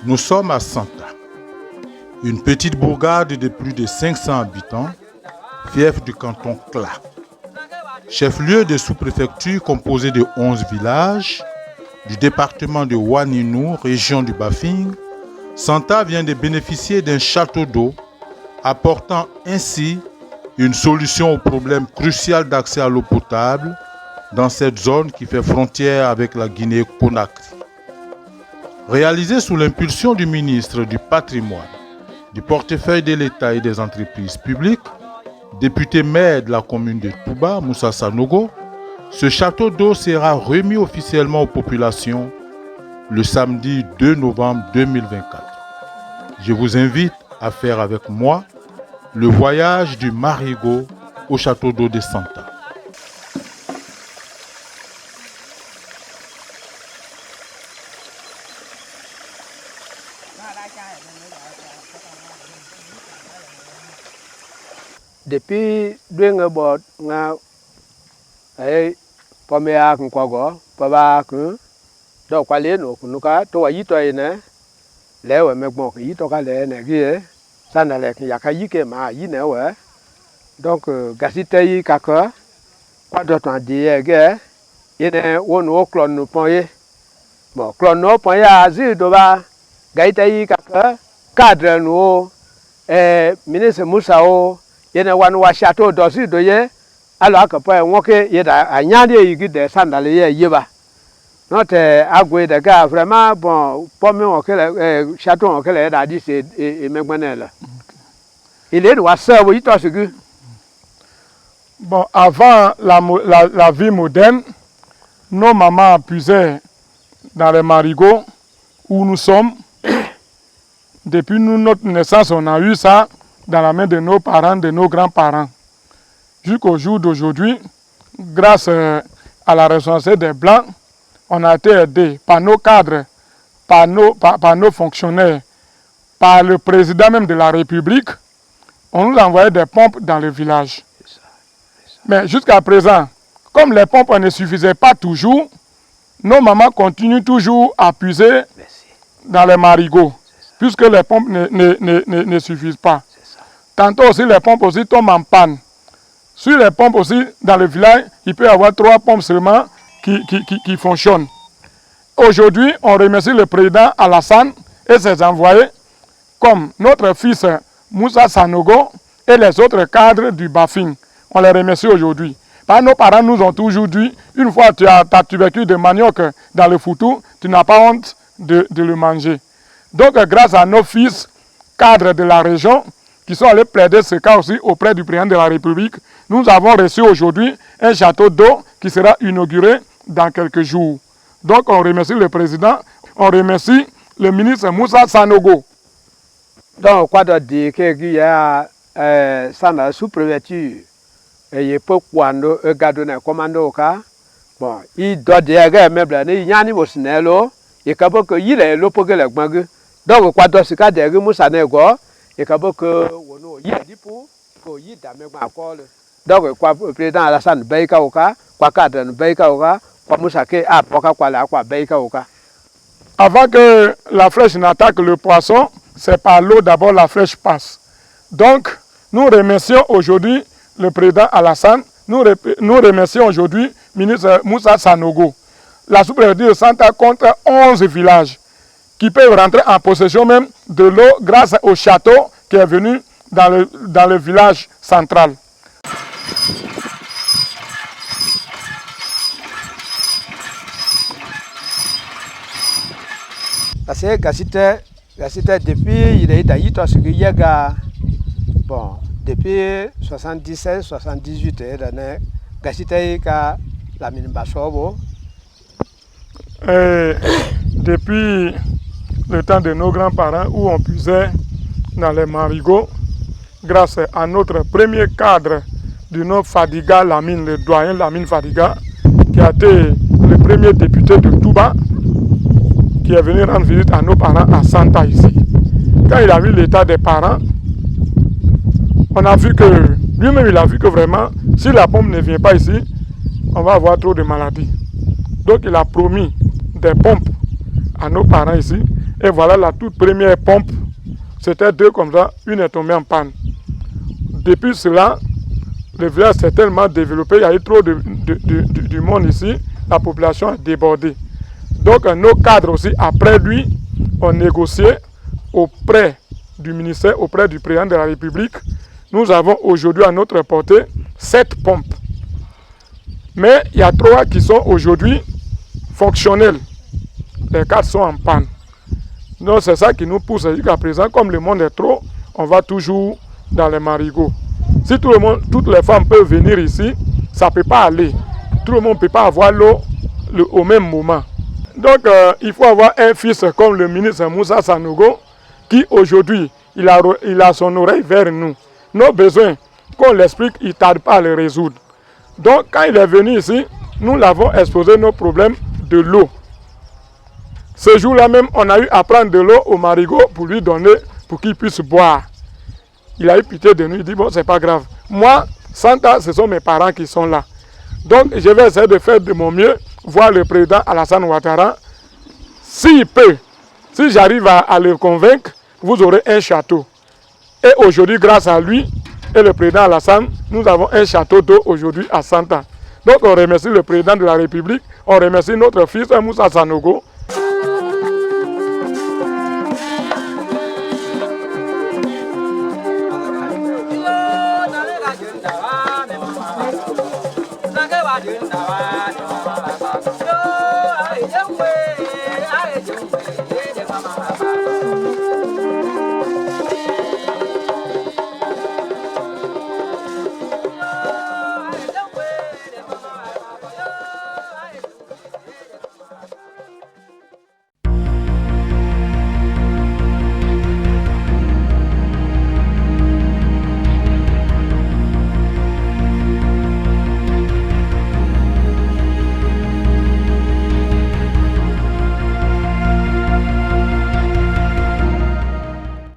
Nous sommes à Santa, une petite bourgade de plus de 500 habitants, fief du canton Kla. Chef-lieu de sous-préfecture composé de 11 villages, du département de Ouaninou, région du Bafing, Santa vient de bénéficier d'un château d'eau, apportant ainsi une solution au problème crucial d'accès à l'eau potable dans cette zone qui fait frontière avec la Guinée-Conakry. Réalisé sous l'impulsion du ministre du Patrimoine, du portefeuille de l'État et des entreprises publiques, député maire de la commune de Touba, Moussa Sanogo, ce château d'eau sera remis officiellement aux populations le samedi 2 novembre 2024. Je vous invite à faire avec moi le voyage du Marigot au château d'eau de Santa. Depuis deux bord nga ay pomea kwago paba ku do kwale no kunuka to yi to ine lewe megbon yi to ka le ne gi sana le ya ka yi ke ma yi ne we donc gasite yi kaka kwa do tan di ge ine wonu klon no ponye bon klon no ponya zi do ba gaite yi kaka cadre no ministre Moussa o yene wan wa château dosi doye alors que pa wonke yeda anyande yigi de sandale ye yeba not agwe de ga vraiment bon pomme on que château on que da dit c'est megbanela il est wa serve yito sugu. Bon, avant la vie moderne, nos mamans puisaient dans les marigots où nous sommes. Depuis notre naissance, on a eu ça dans la main de nos parents, de nos grands-parents. Jusqu'au jour d'aujourd'hui, grâce à la responsabilité des Blancs, on a été aidé par nos cadres, par nos fonctionnaires, par le président même de la République. On nous envoyait des pompes dans le village. Mais jusqu'à présent, comme les pompes ne suffisaient pas toujours, nos mamans continuent toujours à puiser dans les marigots, puisque les pompes ne suffisent pas. Tantôt aussi, les pompes aussi tombent en panne. Sur les pompes aussi, dans le village, il peut y avoir 3 pompes seulement qui fonctionnent. Aujourd'hui, on remercie le président Alassane et ses envoyés, comme notre fils Moussa Sanogo et les autres cadres du Bafing. On les remercie aujourd'hui. Nos parents nous ont toujours dit, une fois que tu as ta tubercule de manioc dans le foutou, tu n'as pas honte de le manger. Donc, grâce à nos fils cadres de la région, qui sont allés plaider ce cas aussi auprès du président de la République, nous avons reçu aujourd'hui un château d'eau qui sera inauguré dans quelques jours. Donc on remercie le président, on remercie le ministre Moussa Sanogo. Donc, quoi de dire qu'il y a ça sous-préfecture et il peut prendre un gardien commando au cas. Bon, il doit dire que même il y a un niveau snello, et qu'il est le pour que le banque. Donc, quoi de ce cas de Moussa Nego, et que il y a dit pour qu'il y ait des accords. Donc, quoi, le président Alassane Baïka Oka, quoi, cadre Baïka Oka, quoi, Moussa Ke, ah, quoi, Baïka Oka. Avant que la flèche n'attaque le poisson, c'est par l'eau d'abord la flèche passe. Donc, nous remercions aujourd'hui le président Alassane, nous remercions aujourd'hui le ministre Moussa Sanogo. La sous-préfecture de Santa compte 11 villages qui peuvent rentrer en possession même de l'eau grâce au château qui est venu dans le village central. Parce que c'était depuis, il est d'ailleurs ce qu'il y a, bon, depuis 77, 78, c'était la mine Bassobo. Depuis le temps de nos grands-parents où on puisait dans les marigots, grâce à notre premier cadre du nom Fadiga Lamine, le doyen Lamine Fadiga, qui a été le premier député de Touba, qui est venu rendre visite à nos parents à Santa ici. Quand il a vu l'état des parents, on a vu que, lui-même il a vu que vraiment, si la pompe ne vient pas ici, on va avoir trop de maladies. Donc il a promis des pompes à nos parents ici. Et voilà la toute première pompe. C'était 2 comme ça, une est tombée en panne. Depuis cela, le village s'est tellement développé, il y a eu trop du monde ici, la population a débordé. Donc nos cadres aussi, après lui, ont négocié auprès du ministère, auprès du président de la République. Nous avons aujourd'hui à notre portée 7 pompes. Mais il y a 3 qui sont aujourd'hui fonctionnels. Les 4 sont en panne. Donc c'est ça qui nous pousse jusqu'à présent. Comme le monde est trop, on va toujours dans les marigots. Si tout le monde, toutes les femmes peuvent venir ici, ça ne peut pas aller. Tout le monde ne peut pas avoir l'eau au même moment. Donc il faut avoir un fils comme le ministre Moussa Sanogo, qui aujourd'hui, il a son oreille vers nous. Nos besoins, qu'on l'explique, il ne tarde pas à les résoudre. Donc quand il est venu ici, nous l'avons exposé nos problèmes de l'eau. Ce jour-là même, on a eu à prendre de l'eau au marigot pour lui donner, pour qu'il puisse boire. Il a eu pitié de nous, il dit bon, c'est pas grave. Moi, Santa, ce sont mes parents qui sont là. Donc je vais essayer de faire de mon mieux, voir le président Alassane Ouattara. S'il peut, si j'arrive à le convaincre, vous aurez un château. Et aujourd'hui, grâce à lui et le président Alassane, nous avons un château d'eau aujourd'hui à Santa. Donc on remercie le président de la République, on remercie notre fils Moussa Sanogo